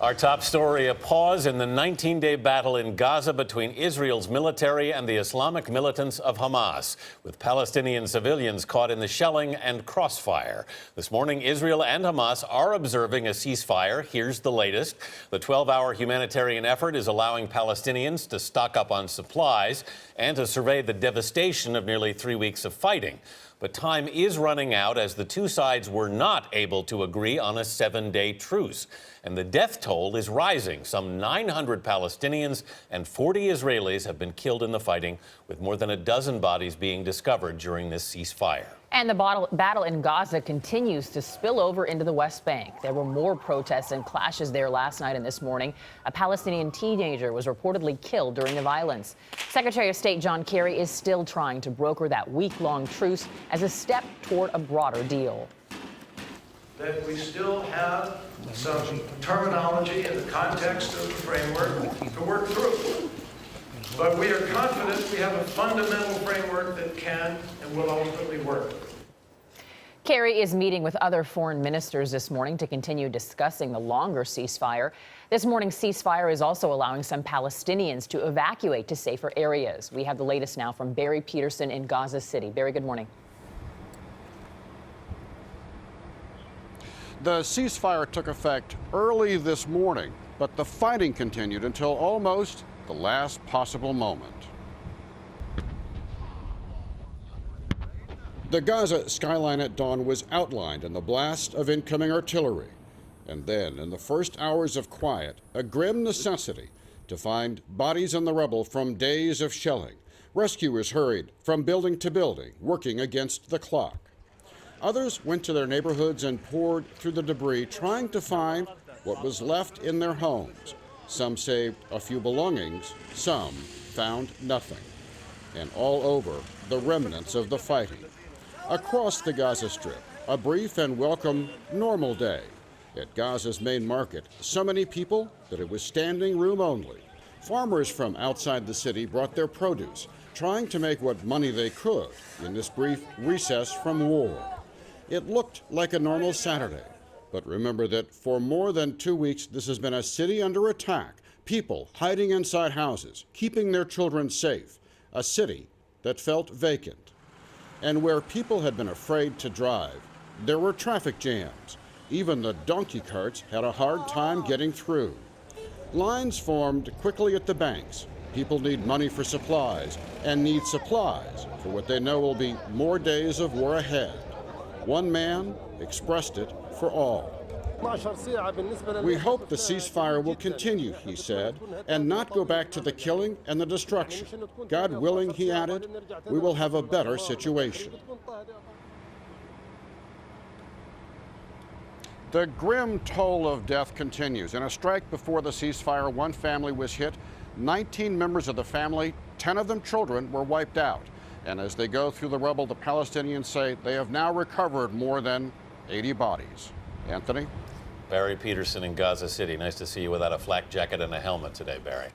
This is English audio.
Our top story, a pause in the 19-day battle in Gaza between Israel's military and the Islamic militants of Hamas, with Palestinian civilians caught in the shelling and crossfire. This morning, Israel and Hamas are observing a ceasefire. Here's the latest. The 12-hour humanitarian effort is allowing Palestinians to stock up on supplies and to survey the devastation of nearly 3 weeks of fighting. But time is running out as the two sides were not able to agree on a 7-day truce. And the death toll is rising. Some 900 Palestinians and 40 Israelis have been killed in the fighting, with more than a dozen bodies being discovered during this ceasefire. And the battle in Gaza continues to spill over into the West Bank. There were more protests and clashes there last night and this morning. A Palestinian teenager was reportedly killed during the violence. Secretary of State John Kerry is still trying to broker that week-long truce as a step toward a broader deal. That we still have some terminology in the context of the framework to work through. But we are confident we have a fundamental framework that can and will ultimately work. Kerry is meeting with other foreign ministers this morning to continue discussing the longer ceasefire. This morning's ceasefire is also allowing some Palestinians to evacuate to safer areas. We have the latest now from Barry Petersen in Gaza City. Barry, good morning. The ceasefire took effect early this morning, but the fighting continued until almost the last possible moment. The Gaza skyline at dawn was outlined in the blast of incoming artillery. And then, in the first hours of quiet, a grim necessity to find bodies in the rubble from days of shelling. Rescuers hurried from building to building, working against the clock. Others went to their neighborhoods and poured through the debris, trying to find what was left in their homes. Some saved a few belongings, some found nothing. And all over, the remnants of the fighting. Across the Gaza Strip, a brief and welcome normal day. At Gaza's main market, so many people that it was standing room only. Farmers from outside the city brought their produce, trying to make what money they could in this brief recess from war. It looked like a normal Saturday, but remember that for more than 2 weeks, this has been a city under attack, people hiding inside houses, keeping their children safe, a city that felt vacant. And where people had been afraid to drive, there were traffic jams. Even the donkey carts had a hard time getting through. Lines formed quickly at the banks. People need money for supplies and need supplies for what they know will be more days of war ahead. One man expressed it for all. We hope the ceasefire will continue, he said, and not go back to the killing and the destruction. God willing, he added, we will have a better situation. The grim toll of death continues. In a strike before the ceasefire, one family was hit. 19 members of the family, 10 of them children, were wiped out. And as they go through the rubble, the Palestinians say they have now recovered more than 80 bodies. Anthony? Barry Petersen in Gaza City. Nice to see you without a flak jacket and a helmet today, Barry.